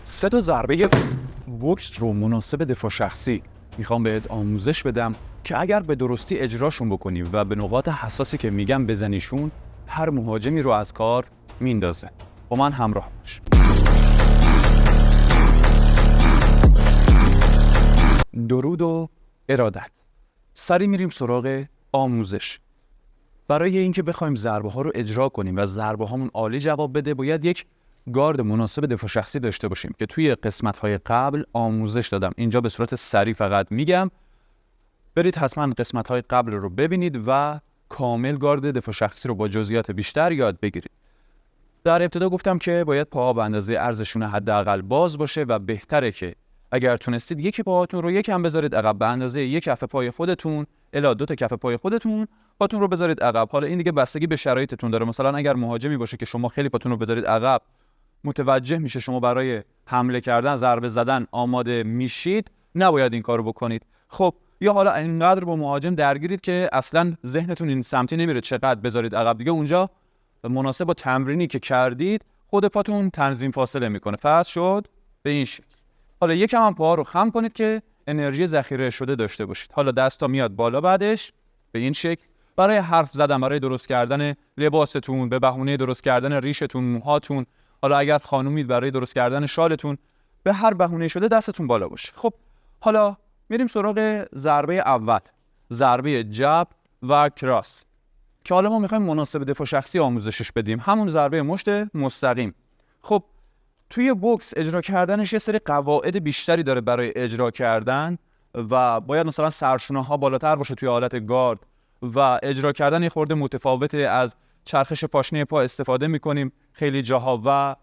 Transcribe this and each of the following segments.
سه تا ضربه بوکس رو مناسب دفاع شخصی میخوام بهت آموزش بدم که اگر به درستی اجراشون بکنی و به نقاط حساسی که میگم بزنیشون، هر مهاجمی رو از کار میندازه. با من همراه باش. درود و ارادت. سری میریم سراغ آموزش. برای اینکه بخوایم ضربه ها رو اجرا کنیم و ضربه هامون عالی جواب بده، باید یک گارد مناسب دفاع شخصی داشته باشیم که توی قسمت های قبل آموزش دادم. اینجا به صورت سریع فقط میگم، برید حتما قسمت های قبل رو ببینید و کامل گارد دفاع شخصی رو با جزئیات بیشتر یاد بگیرید. در ابتدا گفتم که باید پاها به اندازه عرضشون حداقل باز باشه و بهتره که اگر تونستید یکی پاهاتون رو یکم بذارید عقب، به اندازه یک کف پای خودتون الی دو تا کف پای خودتون پاتون رو بذارید عقب. حالا این دیگه بستگی به شرایطتون داره. مثلا اگر مهاجمی باشه که شما خیلی پاتون رو بذارید عقب، متوجه میشه شما برای حمله کردن، ضربه زدن آماده میشید، نباید این کارو بکنید. خب یا حالا اینقدر با مهاجم درگیرید که اصلا ذهنتون این سمتی نمیره چقدر بذارید عقب، دیگه اونجا مناسب با تمرینی که کردید خود پاتون تنظیم فاصله میکنه. پس شد به این شکل. حالا یکم هم پاها رو خم کنید که انرژی ذخیره شده داشته باشید. حالا دستا میاد بالا، بعدش به این شکل برای حرف زدن، برای درست کردن لباستون، به بهونه درست کردن ریشتون، موهاتون، حالا اگر خانومید برای درست کردن شالتون، به هر بهونه شده دستتون بالا باشه. خب حالا میریم سراغ ضربه اول، ضربه جب و کراس، که حالا ما میخوایم مناسب دفاع شخصی آموزشش بدیم، همون ضربه مشت مستقیم. خب توی بوکس اجرا کردنش یه سری قواعد بیشتری داره برای اجرا کردن و باید مثلا سرشونه‌ها بالاتر باشه توی حالت گارد و اجرا کردن یه خورده متفاوته، از چرخش پاشنه پا استفاده میکنیم خیلی جاها و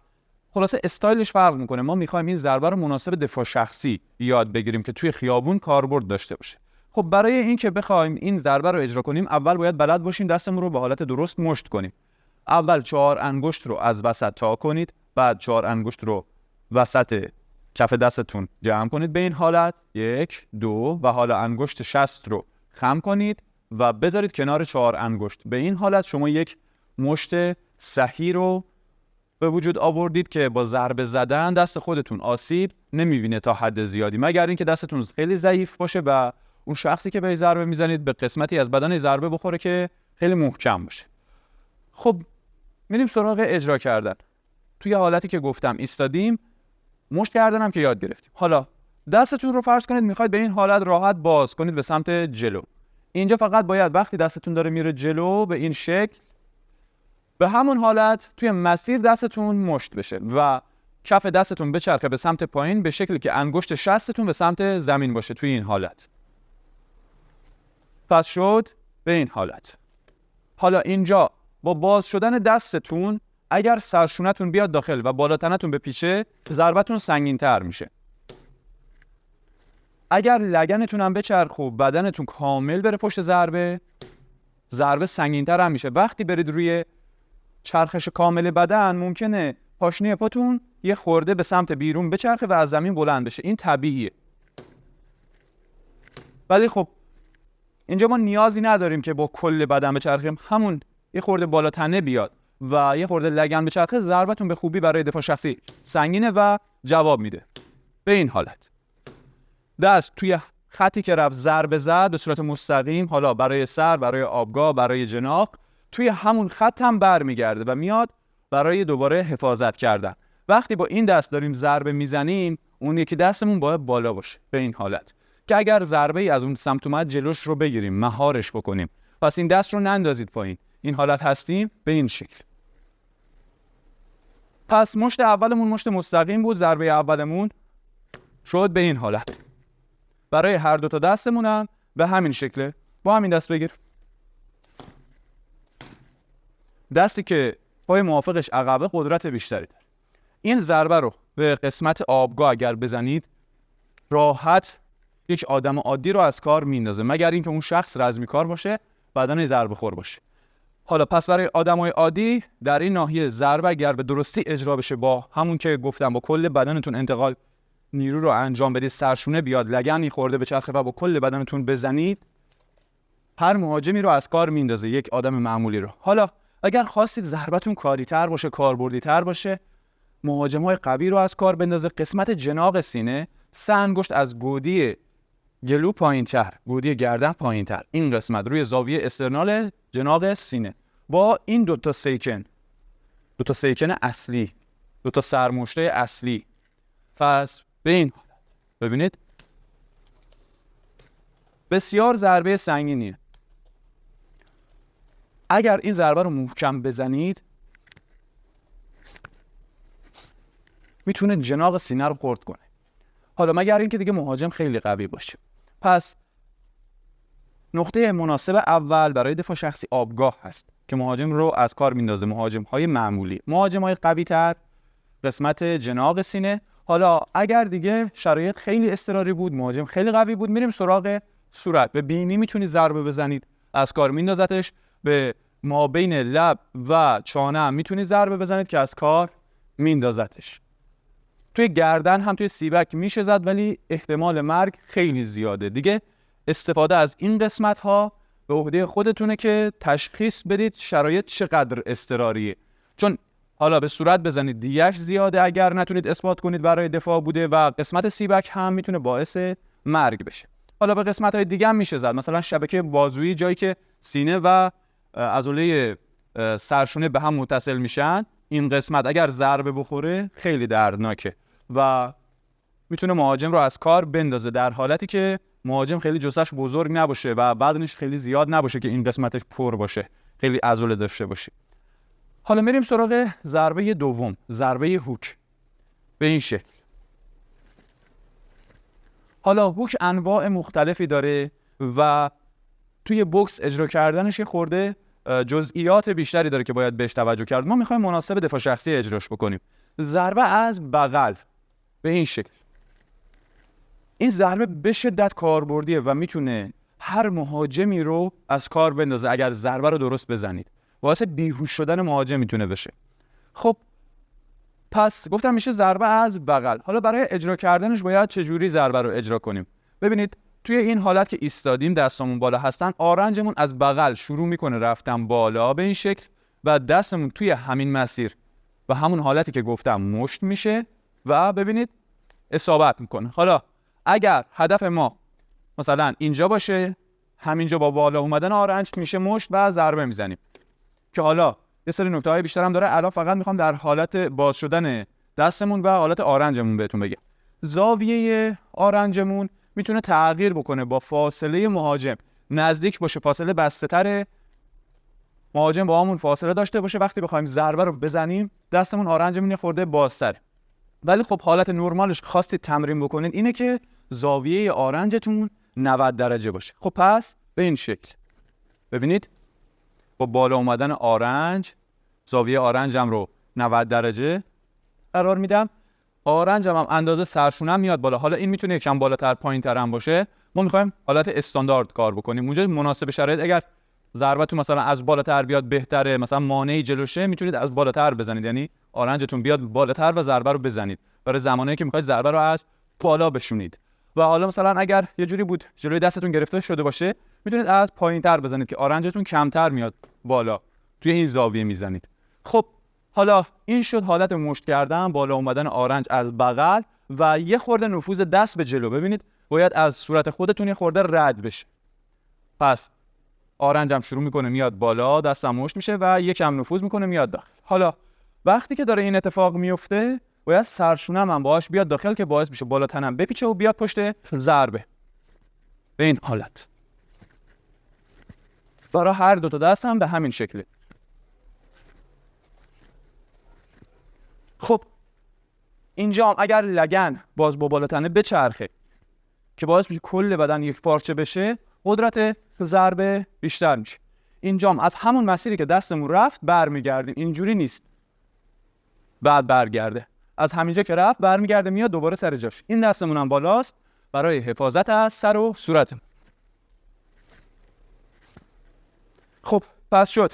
خلاصه استایلش فرق میکنه. ما میخوایم این ضربه رو مناسب دفاع شخصی یاد بگیریم که توی خیابون کاربرد داشته باشه. خب برای این که بخوایم این ضربه رو اجرا کنیم، اول باید بلد باشیم دستمون رو به حالت درست مشت کنیم. اول 4 انگشت رو از وسط تا کنید، بعد 4 انگشت رو وسط کف دستتون جمع کنید به این حالت، 1 2 و حالا انگشت شست رو خم کنید و بذارید کنار 4 انگشت. به این حالت شما یک مشت صحیح رو به وجود آوردید که با ضربه زدن دست خودتون آسیب نمیبینه تا حد زیادی، مگر اینکه دستتون خیلی ضعیف باشه و اون شخصی که به ضربه میزنید به قسمتی از بدن ضربه بخوره که خیلی محکم باشه. خب میریم سراغ اجرا کردن. توی حالتی که گفتم ایستادیم، مشت کردنم که یاد گرفتیم. حالا دستتون رو فرض کنید میخواید به این حالت راحت باز کنید به سمت جلو. اینجا فقط باید وقتی دستتون داره میره جلو به این شکل، به همون حالت توی مسیر دستتون مشت بشه و کف دستتون بچرخه به سمت پایین به شکلی که انگشت شستتون به سمت زمین باشه توی این حالت. پس شد به این حالت. حالا اینجا با باز شدن دستتون اگر سرشونتون بیاد داخل و بالاتنتون به پیچه، ضربتون سنگین‌تر میشه. اگر لگنتون هم بچرخه و بدنتون کامل بره پشت ضربه سنگین‌تر هم میشه. وقتی برید روی چرخش کامل بدن ممکنه پاشنه پاتون یه خورده به سمت بیرون بچرخه و از زمین بلند بشه. این طبیعیه. ولی خب اینجا ما نیازی نداریم که با کل بدن بچرخیم، همون یه خورده بالاتنه بیاد و یه خورده لگن بچرخه، ضربتون به خوبی برای دفاع شخصی سنگینه و جواب میده. به این حالت دست توی خطی که رفت ضربه زد به صورت مستقیم، حالا برای سر، برای آبگاه، برای جناق، توی همون خط هم برمیگرده و میاد برای دوباره حفاظت کردن. وقتی با این دست داریم ضربه میزنیم، اون یکی دستمون باید بالا باشه به این حالت که اگر ضربه ای از اون سمت اومد جلوش رو بگیریم، مهارش بکنیم. پس این دست رو نندازید پایین. این حالت هستیم به این شکل. پس مشت اولمون مشت مستقیم بود، ضربه اولمون شد به این حالت. برای هر دو تا دستمون هم به همین شکله. با همین دست بگیر. دستی که پای موافقش عقبه قدرت بیشتری داره. این ضربه رو به قسمت آبگاه اگر بزنید، راحت یک آدم عادی رو از کار میندازه، مگر اینکه اون شخص رزمی کار باشه، بدن ضربه خور باشه. حالا پس برای آدمای عادی در این ناحیه ضربه اگر به درستی اجرا بشه، با همون که گفتم با کل بدنتون انتقال نیرو رو انجام بدید، سرشونه بیاد، لگنی خورده به چرخه و با کل بدنتون بزنید، هر مهاجمی رو از کار میندازه، یک آدم معمولی رو. حالا اگر خواستید ضربتون کاری‌تر باشه، کاربردی‌تر باشه، مهاجم‌های قوی رو از کار بندازه. قسمت جناق سینه 3 انگشت از گودی گلو پایین‌تر، گودی گردن پایین‌تر، این قسمت روی زاویه استرنال جناق سینه با این دو تا سیکن اصلی، دو تا سرمشته اصلی. پس به این ببینید بسیار ضربه سنگینیه. اگر این ضربه رو محکم بزنید میتونه جناق سینه رو خرد کنه. حالا مگر اینکه دیگه مهاجم خیلی قوی باشه. پس نقطه مناسب اول برای دفاع شخصی آبگاه هست که مهاجم رو از کار میندازه. مهاجم‌های معمولی، مهاجم‌های قوی‌تر قسمت جناق سینه. حالا اگر دیگه شرایط خیلی اضطراری بود، مهاجم خیلی قوی بود، میریم سراغ صورت. به بینی میتونید ضربه بزنید، از کار میندازتش. به ما بین لب و چانه هم میتونید ضربه بزنید که از کار میندازتش. توی گردن هم توی سیبک میشه زد، ولی احتمال مرگ خیلی زیاده. دیگه استفاده از این قسمت ها به عهده خودتونه که تشخیص بدید شرایط چقدر اضطراریه. چون حالا به صورت بزنید دیگه‌اش زیاده اگر نتونید اثبات کنید برای دفاع بوده، و قسمت سیبک هم میتونه باعث مرگ بشه. حالا به قسمت های دیگه هم میشه زد، مثلا شبکه بازویی، جایی که سینه و عضله سرشونه به هم متصل میشن. این قسمت اگر ضربه بخوره خیلی دردناکه و میتونه مهاجم رو از کار بندازه، در حالتی که مهاجم خیلی جثه‌اش بزرگ نباشه و بدنش خیلی زیاد نباشه که این قسمتش پر باشه، خیلی عضله داشته باشه. حالا میریم سراغ ضربه دوم، ضربه هوک. به این شکل. حالا هوک انواع مختلفی داره و توی بوکس اجرا کردنش یه خورده جزئیات بیشتری داره که باید بهش توجه کرد. ما میخوایم مناسب دفاع شخصی اجراش بکنیم. ضربه از بغل به این شکل. این ضربه به شدت کاربردیه و میتونه هر مهاجمی رو از کار بندازه اگر ضربه رو درست بزنید. باعث بیهوش شدن مهاجم میتونه بشه. خب پس گفتم میشه ضربه از بغل. حالا برای اجرا کردنش باید چجوری ضربه رو اجرا کنیم؟ ببینید توی این حالت که ایستادیم، دستامون بالا هستن، آرنجمون از بغل شروع میکنه رفتن بالا به این شکل و دستمون توی همین مسیر و همون حالتی که گفتم مشت میشه و ببینید اصابت میکنه. حالا اگر هدف ما مثلا اینجا باشه، همینجا با بالا اومدن آرنج میشه مشت و ضربه میزنیم، که حالا یه سری نکته‌های بیشتر هم داره. الان فقط میخوام در حالت باز شدن دستمون و حالت آرنجمون بهتون بگم. زاویه آرنجمون میتونه تغییر بکنه با فاصله مهاجم، نزدیک باشه، فاصله بسته تره، مهاجم با همون فاصله داشته باشه. وقتی بخوایم ضربه رو بزنیم دستمون آرنجمون یه خورده بازتره. ولی خب حالت نرمالش خواستید تمرین بکنید اینه که زاویه آرنجتون 90 درجه باشه. خب پس به این شکل ببینید با بالا اومدن آرنج زاویه آرنجم رو 90 درجه قرار میدم. آرنجم هم اندازه سرشونم میاد بالا. حالا این میتونه یکم بالاتر پایین‌تر هم باشه. ما میخوایم حالت استاندارد کار بکنیم. اونجا مناسب شرایط اگر ضربتون مثلا از بالاتر بیاد بهتره، مثلا مانعی جلوشه، میتونید از بالاتر بزنید، یعنی آرنجتون بیاد بالاتر و ضربه رو بزنید. برای زمانی که میخواید ضربه رو از بالا بشونید. و حالا مثلا اگر یه جوری بود جلوی دستتون گرفته شده باشه، میتونید از پایین‌تر بزنید که آرنجتون کمتر میاد بالا، توی این زاویه میزنید. خب حالا این شد حالت مشت کردن، بالا اومدن آرنج از بغل و یه خورده نفوذ دست به جلو. ببینید باید از صورت خودتون یه خورده رد بشه. پس آرنجم شروع میکنه میاد بالا، دستم مشت میشه و یکم نفوذ میکنه میاد داخل. حالا وقتی که داره این اتفاق میفته باید سرشونم هم باهاش بیاد داخل که باعث میشه بالا تنم بپیچه و بیاد پشت ضربه. به این حالت برای هر دو تا دست هم به همین شکله. خب اینجا هم اگر لگن باز با بالا تنه بچرخه که باعث میشه کل بدن یک پارچه بشه، قدرت ضربه بیشتر میشه. اینجا هم از همون مسیری که دستمون رفت برمیگردیم، اینجوری نیست بعد برگرده، از همینجا که رفت برمیگرده میاد دوباره سر جاش. این دستمون هم بالاست برای حفاظت از سر و صورتمون. خب پس شد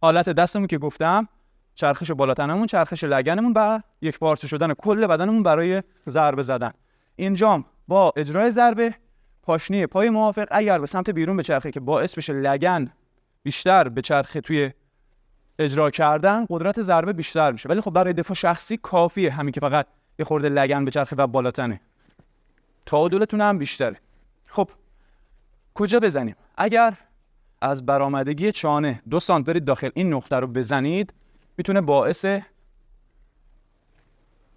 حالت دستمون که گفتم، چرخش بالا تنمون، چرخش لگنمون و یک پارچه شدن کل بدنمون برای ضربه زدن. اینجام با اجرای ضربه پاشنه پای موافق اگر به سمت بیرون بچرخه که باعث بشه لگن بیشتر بچرخه توی اجرا کردن قدرت ضربه بیشتر میشه. ولی خب برای دفاع شخصی کافیه همین که فقط یه خورده لگن به چرخه و بالاتنه، تعادلتون هم بیشتره. خب کجا بزنیم؟ اگر از برآمدگی چانه 2 سانت برید داخل این نقطه رو بزنید میتونه باعث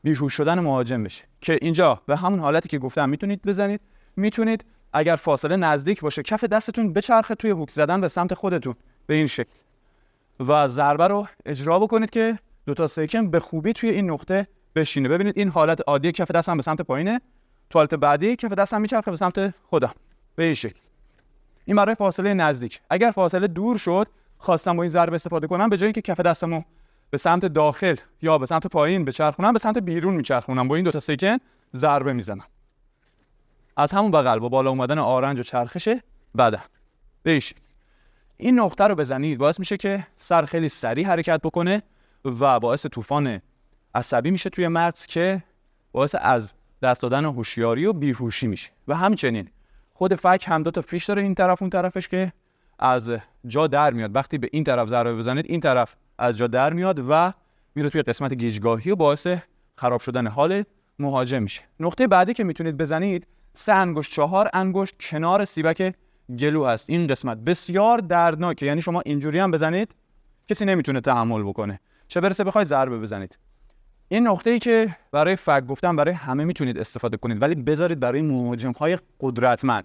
بیهوش شدن مهاجم بشه، که اینجا به همون حالتی که گفتم میتونید بزنید. میتونید اگر فاصله نزدیک باشه کف دستتون بچرخه توی هوک زدن به سمت خودتون به این شکل و ضربه رو اجرا بکنید که 2 تا سکند به خوبی توی این نقطه بشینه. ببینید این حالت عادی کف دستم به سمت پایینه، تو حالت بعدی کف دستم میچرخه به سمت خودم به این شکل. این برای فاصله نزدیک. اگر فاصله دور شد خواستم با این ضربه استفاده کنم، به جای اینکه کف دستمو به سمت داخل یا به سمت پایین بچرخونم، به سمت بیرون میچرخونم. با این 2 تا سکند ضربه میزنم از همون بغل با بالا اومدن آرنج و چرخش بدن به این شکل. این نقطه رو بزنید باعث میشه که سر خیلی سریع حرکت بکنه و باعث طوفان عصبی میشه توی مغز که باعث از دست دادن هوشیاری و بیهوشی میشه. و همچنین خود فک هم 2 تا فیش داره این طرف اون طرفش که از جا در میاد. وقتی به این طرف ضربه بزنید این طرف از جا در میاد و میره توی قسمت گیجگاهی و باعث خراب شدن حال مهاجم میشه. نقطه بعدی که میتونید بزنید 3 انگشت 4 انگشت کنار سیبک جلو هست. این قسمت بسیار دردناکه، یعنی شما اینجوری هم بزنید کسی نمیتونه تحمل بکنه، چه برسه بخواید ضربه بزنید. این نقطه‌ای که برای فک گفتم برای همه میتونید استفاده کنید، ولی بذارید برای مهاجم‌های قدرتمند.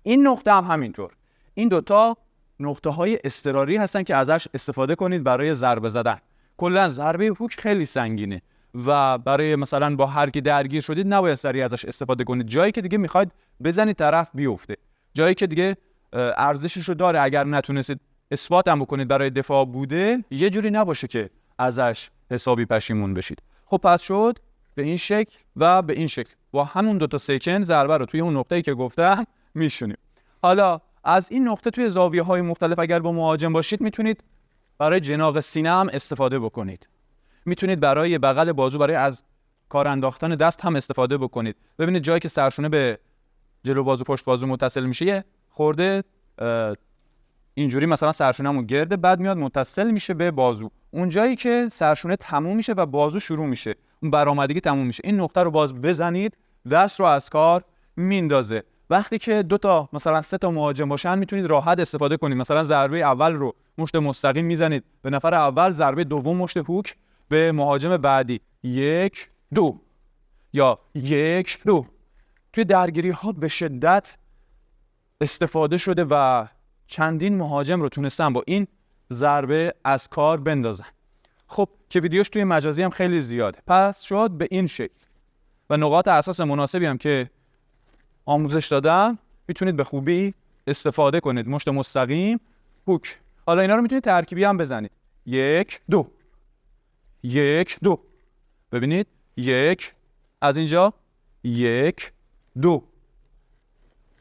این نقطه هم همینطور. این 2 تا نقطه‌های اضطراری هستن که ازش استفاده کنید برای ضربه زدن. کلا ضربه هوک خیلی سنگینه و برای مثلا با هر کی درگیر شدید نباید سریع ازش استفاده کنید. جایی که دیگه میخواید بزنید طرف بیفته، جایی که دیگه ارزشش رو داره، اگر نتونستید اثبات هم بکنید برای دفاع بوده، یه جوری نباشه که ازش حسابی پشیمون بشید. خب پس شد به این شکل و به این شکل با همون 2 تا سکند ضربه رو توی اون نقطه‌ای که گفتم میشونیم. حالا از این نقطه توی زاویه‌های مختلف اگر با مهاجم باشید میتونید برای جناق سینه هم استفاده بکنید. میتونید برای بغل بازو، برای از کار انداختن دست هم استفاده بکنید. ببینید جایی که سرشونه به جلو بازو پشت بازو متصل میشه یه خورده اینجوری مثلا سرشونه‌مون گرده بعد میاد متصل میشه به بازو. اون جایی که سرشونه تموم میشه و بازو شروع میشه، اون برآمدگی تموم میشه، این نقطه رو باز بزنید دست رو از کار میندازه. وقتی که 2 تا مثلا 3 تا مهاجم باشن میتونید راحت استفاده کنید. مثلا ضربه اول رو مشت مستقیم میزنید به نفر اول، ضربه دوم مشت هوک به مهاجم بعدی 1 2 یا 1 2. توی درگیری ها به شدت استفاده شده و چندین مهاجم رو تونستن با این ضربه از کار بندازن. خب که ویدیوش توی مجازی هم خیلی زیاده. پس شد به این شکل و نقاط اساس مناسبی هم که آموزش دادم میتونید به خوبی استفاده کنید. مشت مستقیم، هوک. حالا اینا رو میتونید ترکیبی هم بزنید 1 2 1 2. ببینید 1 از اینجا 1 2.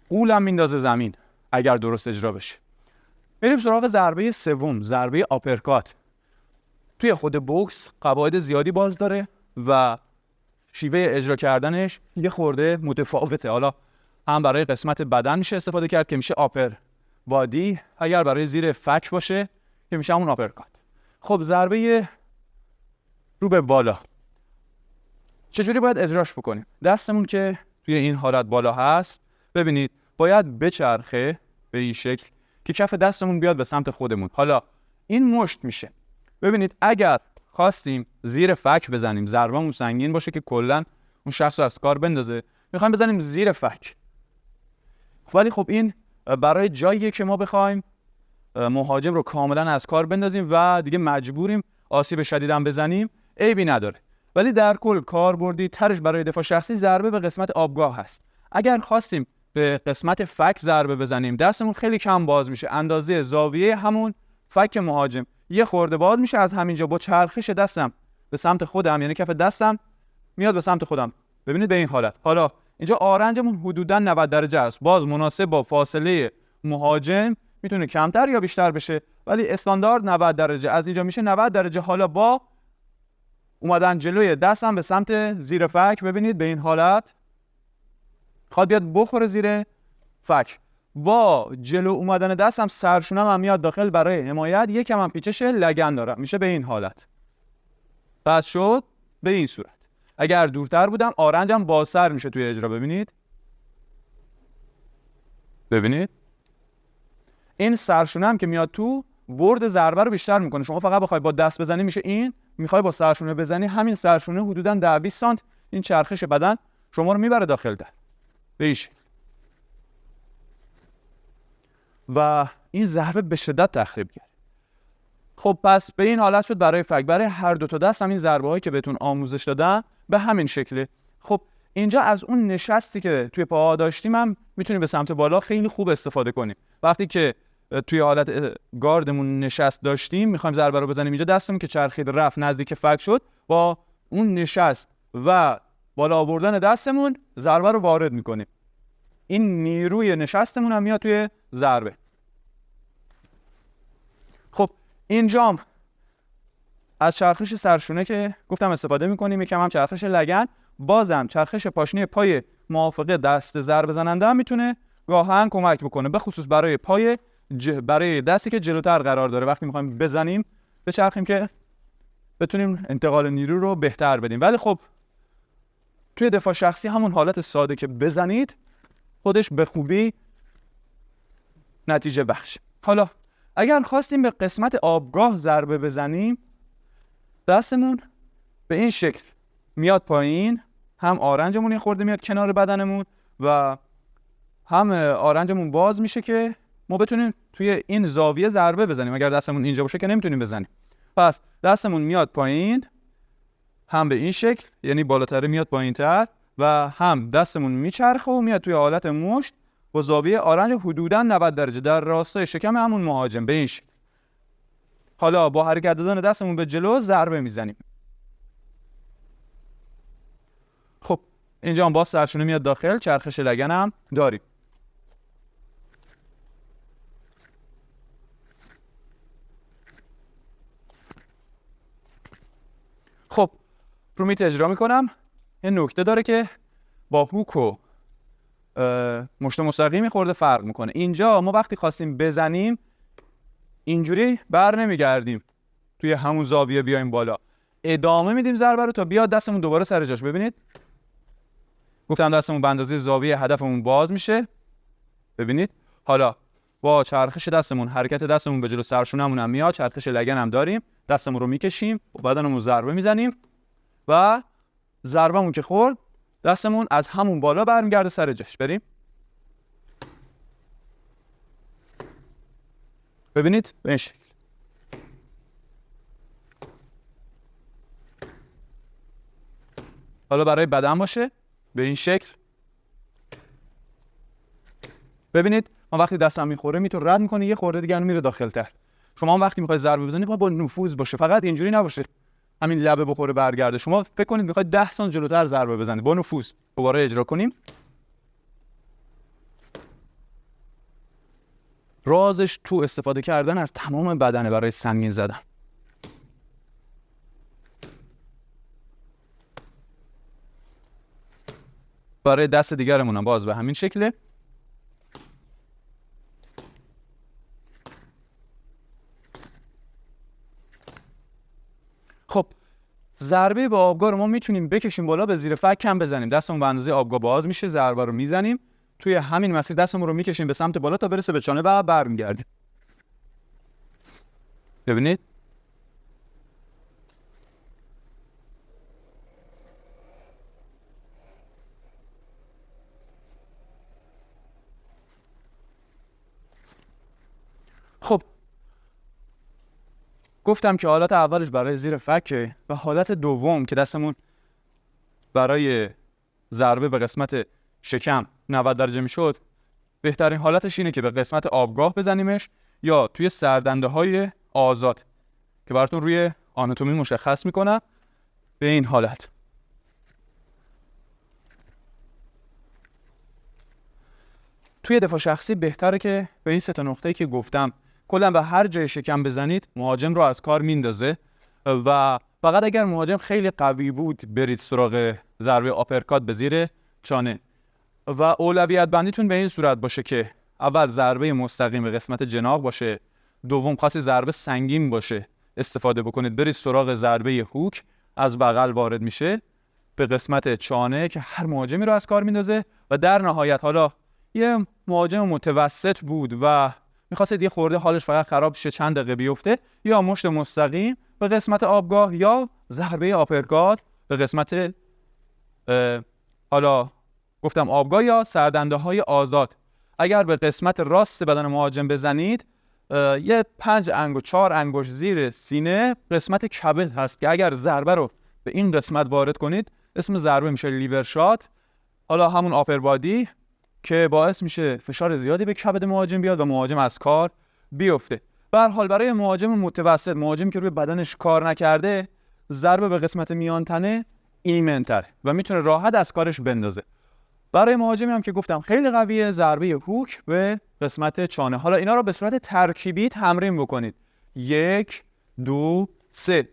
قولم میندازه زمین اگر درست اجرا بشه. بریم سراغ ضربه سوم، ضربه آپرکات. توی خود بوکس قواعد زیادی باز داره و شیوه اجرا کردنش یه خورده متفاوته. حالا هم برای قسمت بدن میشه استفاده کرد که میشه آپر بادی، اگر برای زیر فک باشه که میشه همون آپرکات. خب ضربه رو به بالا چجوری باید اجراش بکنیم؟ دستمون که توی این حالت بالا هست ببینید باید بچرخه به این شکل که کف دستمون بیاد به سمت خودمون. حالا این مشت میشه. ببینید اگر خواستیم زیر فک بزنیم، ضربمون سنگین باشه که کلا اون شخص رو از کار بندازه، میخوایم بزنیم زیر فک. ولی خب این برای جاییه که ما بخوایم مهاجم رو کاملا از کار بندازیم و دیگه مجبوریم آسیب شدید هم بزنیم، عیبی نداره. ولی در کل کاربردی ترش برای دفاع شخصی ضربه به قسمت آبگاه هست. اگر خواستیم به قسمت فک ضربه بزنیم دستمون خیلی کم باز میشه، اندازه زاویه همون فک مهاجم یه خورده باز میشه. از همینجا با چرخش دستم به سمت خودم، یعنی کف دستم میاد به سمت خودم. ببینید به این حالت. حالا اینجا آرنجمون حدوداً 90 درجه است، باز مناسب با فاصله مهاجم میتونه کمتر یا بیشتر بشه، ولی استاندارد 90 درجه. از اینجا میشه 90 درجه. حالا با اومدن جلوی دستم به سمت زیر فک، ببینید به این حالت خواد بیاد بخوره زیر فک. با جلو اومدن دستم سرشونم هم میاد داخل برای حمایت، یکم هم پیچش لگن دارم، میشه به این حالت. پس شد به این صورت. اگر دورتر بودم آرنجم بازتر میشه توی اجرا. ببینید این سرشونم که میاد تو برد ضربه رو بیشتر میکنه. شما فقط بخوای با دست بزنی میشه این، میخوای با سرشونه بزنی همین سرشونه حدوداً 10-20 سانت این چرخش بدن شما رو میبره داخل در به این شکل. و این ضربه به شدت تخریب کرد. خب پس به این حالت شد برای فک. برای هر دو تا دست همین ضربه هایی که بهتون آموزش دادم به همین شکله. خب اینجا از اون نشستی که توی پاها داشتیم هم میتونیم به سمت بالا خیلی خوب استفاده کنیم. وقتی که توی حالت گاردمون نشست داشتیم میخوایم ضربه رو بزنیم، اینجا دستمون که چرخید رفت نزدیک فک شد، با اون نشست و بالا آوردن دستمون ضربه رو وارد میکنیم. این نیروی نشستمون هم میاد توی ضربه. خب اینجام از چرخش سرشونه که گفتم استفاده میکنیم، یکم هم چرخش لگن، بازم چرخش پاشنه پای موافقه دست ضربه زننده هم میتونه گاهن کمک بکنه، به خصوص برای برای دستی که جلوتر قرار داره. وقتی میخوایم بزنیم بچرخیم که بتونیم انتقال نیرو رو بهتر بدیم. ولی خب توی دفاع شخصی همون حالت ساده که بزنید خودش به خوبی نتیجه بخش. حالا اگر خواستیم به قسمت آبگاه ضربه بزنیم، دستمون به این شکل میاد پایین، هم آرنجمون یه خورده میاد کنار بدنمون و هم آرنجمون باز میشه که ما بتونیم توی این زاویه ضربه بزنیم. اگر دستمون اینجا باشه که نمیتونیم بزنیم. پس دستمون میاد پایین، هم به این شکل یعنی بالاتر میاد پایینتر، و هم دستمون میچرخه و میاد توی حالت مشت با زاویه آرنج حدوداً 90 درجه در راستای شکم همون مهاجم به این شکل. حالا با حرکت دادن دستمون به جلو ضربه میزنیم. خب اینجا هم باز سرشونه میاد داخل، چرخش لگن هم داریم. خب رو میت اجرا میکنم. این نکته داره که با هوک و مشت مستقیمی خورده فرق میکنه. اینجا ما وقتی خواستیم بزنیم اینجوری بر نمیگردیم توی همون زاویه بیایم بالا، ادامه میدیم ضربه رو تا بیاد دستمون دوباره سر جاش. ببینید گفتم دستمون به اندازه زاویه هدفمون باز میشه. ببینید حالا با چرخش دستمون، حرکت دستمون به جلو، سرشونمون هم میاد، چرخش لگن هم داریم، دستمون رو میکشیم و بدنمون ضربه میزنیم و ضربمون که خورد دستمون از همون بالا برمیگرده سر جاش. بریم ببینید به این شکل. حالا برای بدن باشه به این شکل. ببینید ما وقتی دستم میخوره میتونه رد میکنه، یه خورده دیگه میره داخل‌تر. شما هم وقتی میخواید ضربه بزنید با نفوذ باشه، فقط اینجوری نباشه همین لبه بخوره برگرده. شما فکر کنید میخواید 10 سانت جلوتر ضربه بزنید با نفوذ. دوباره اجرا کنیم. رازش تو استفاده کردن از تمام بدنه برای سنگین زدن. برای دست دیگرمون هم باز به همین شکله. خب ضربه با آبگاه رو ما میتونیم بکشیم بالا، به زیر فک کم بزنیم، دستمون به اندازه آبگاه باز میشه، ضربه رو میزنیم توی همین مسیر، دستمون رو میکشیم به سمت بالا تا برسه به چانه و برمیگردیم. ببینید خب گفتم که حالت اولش برای زیر فکه و حالت دوم که دستمون برای ضربه به قسمت شکم 90 درجه میشد، بهترین حالتش اینه که به قسمت آبگاه بزنیمش یا توی سردنده های آزاد که براتون روی آناتومی مشخص میکنم. به این حالت توی دفاع شخصی بهتره که به این 3 نقطه‌ای که گفتم کلا به هر جای شکم بزنید، مهاجم رو از کار میندازه و فقط اگر مهاجم خیلی قوی بود برید سراغ ضربه آپرکات به زیر چانه و اولویت بندیتون به این صورت باشه که اول ضربه مستقیم به قسمت جناح باشه، دوم خاصی ضربه سنگین باشه استفاده بکنید، برید سراغ ضربه هوک از بغل وارد میشه به قسمت چانه که هر مهاجمی رو از کار میندازه و در نهایت حالا یه مهاجم متوسط بود و می‌خواست یه خورده حالش فقط خراب شه چند دقیقه بیفته، یا مشت مستقیم به قسمت آبگاه یا ضربه آپرکات به قسمت حالا گفتم آبگاه یا سردنده‌های آزاد. اگر به قسمت راست بدن مهاجم بزنید یه 5 انگشت 4 انگشت زیر سینه قسمت کبد هست که اگر ضربه رو به این قسمت وارد کنید اسم ضربه میشه لیور شات، حالا همون آپر بادی، که باعث میشه فشار زیادی به کبد مهاجم بیاد و مهاجم از کار بیفته. به هر حال برای مهاجم متوسط، مهاجمی که روی بدنش کار نکرده، ضربه به قسمت میان تنه ایمن‌تر و میتونه راحت از کارش بندازه. برای مهاجمی هم که گفتم خیلی قویه، ضربه هوک به قسمت چانه. حالا اینا رو به صورت ترکیبی تمرین بکنید. 1 2 3.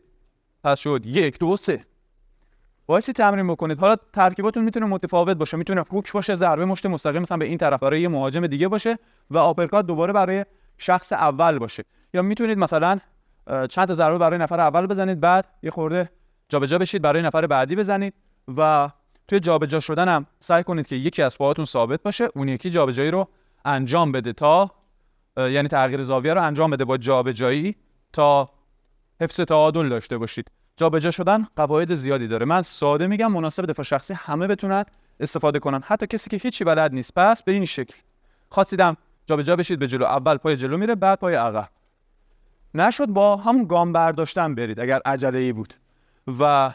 پس شد 1 2 3. وایسی تمرین بکنید. حالا ترکیباتون میتونه متفاوت باشه، میتونه هوک باشه، ضربه مشت مستقیم مثلا به این طرف برای یه مهاجم دیگه باشه و آپرکات دوباره برای شخص اول باشه، یا میتونید مثلا چند تا ضربه برای نفر اول بزنید، بعد یه خورده جابجا بشید برای نفر بعدی بزنید و توی جابجا شدن هم سعی کنید که یکی از پاهاتون ثابت باشه، اون یکی جابجایی رو انجام بده تا یعنی تغییر زاویه رو انجام بده با جابجایی تا حفظ تعادل داشته باشید. جابجا شدن قواعد زیادی داره، من ساده میگم مناسب دفاع شخصی همه بتونن استفاده کنن، حتی کسی که هیچی بلد نیست. پس به این شکل خواستیدم جابجا بشید به جلو، اول پای جلو میره بعد پای عقب، نشد با همون گام برداشتن برید اگر عجله‌ای بود و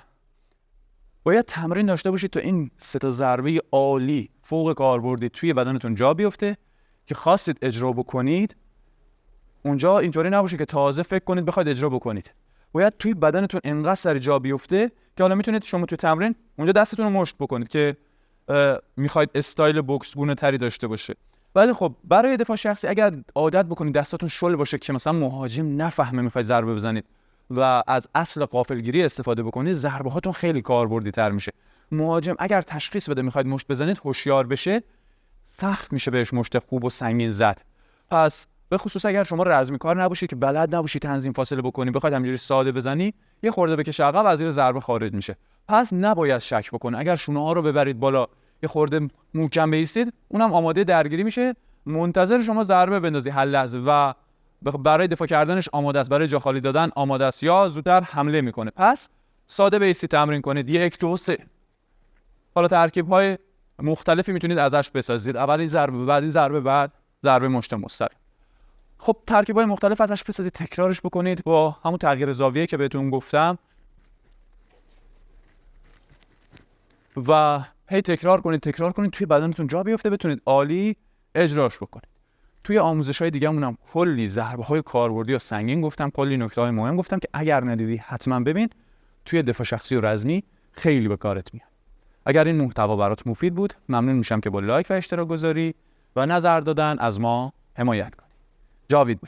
باید تمرین داشته باشید تا این سه تا ضربه عالی فوق کاربردی توی بدنتون جا بیفته که خواستید اجرا بکنید. اونجا اینطوری نباشه که تازه فکر کنید بخواید اجرا بکنید، باید توی بدنتون انقدر سر جا بیفته که حالا میتونید شما توی تمرین اونجا دستتون رو مشت بکنید که میخواید استایل بوکس گونه تری داشته باشه. ولی خب برای دفاع شخصی اگر عادت بکنید دستاتون شل باشه که مثلا مهاجم نفهمه میخواید ضربه بزنید و از اصل غافلگیری استفاده بکنید، ضربه هاتون خیلی کاربردی تر میشه. مهاجم اگر تشخیص بده میخواید مشت بزنید، هوشیار بشه، سخت میشه بهش مشت خوب و سنگین زد. پس به خصوص اگر شما رزمی کار نباشید که بلد نباشید تنظیم فاصله بکنید، بخواید همینجوری ساده بزنی، یه خورده بکشه عقب از زیر ضربه خارج میشه. پس نباید شک بکنه. اگر شونه ها رو ببرید بالا، یه خورده محکم بایستید، اونم آماده درگیری میشه، منتظر شما ضربه بندازی هر لحظه و برای دفاع کردنش آماده است، برای جا خالی دادن آماده است یا زودتر حمله میکنه. پس ساده بایستید تمرین کنید. 1 2 3. حالا ترکیب های مختلفی میتونید ازش بسازید، اولی ضربه، بعدی ضربه، بعد ضربه مشت مستقیم. خب ترکیب‌های مختلف ازش بسازید، تکرارش بکنید با همون تغییر زاویه که بهتون گفتم و هی تکرار کنید توی بدنتون جا بیفته، بتونید عالی اجراش بکنید. توی آموزش‌های دیگه‌مون هم کلی ضربه‌های کاربردی و سنگین گفتم، کلی نکته‌های مهم گفتم که اگر ندیدی حتما ببین، توی دفاع شخصی و رزمی خیلی به کارت میاد. اگر این محتوا برات مفید بود، ممنون میشم که با لایک و اشتراک گذاری و نظر دادن از ما حمایت کنید. جاوید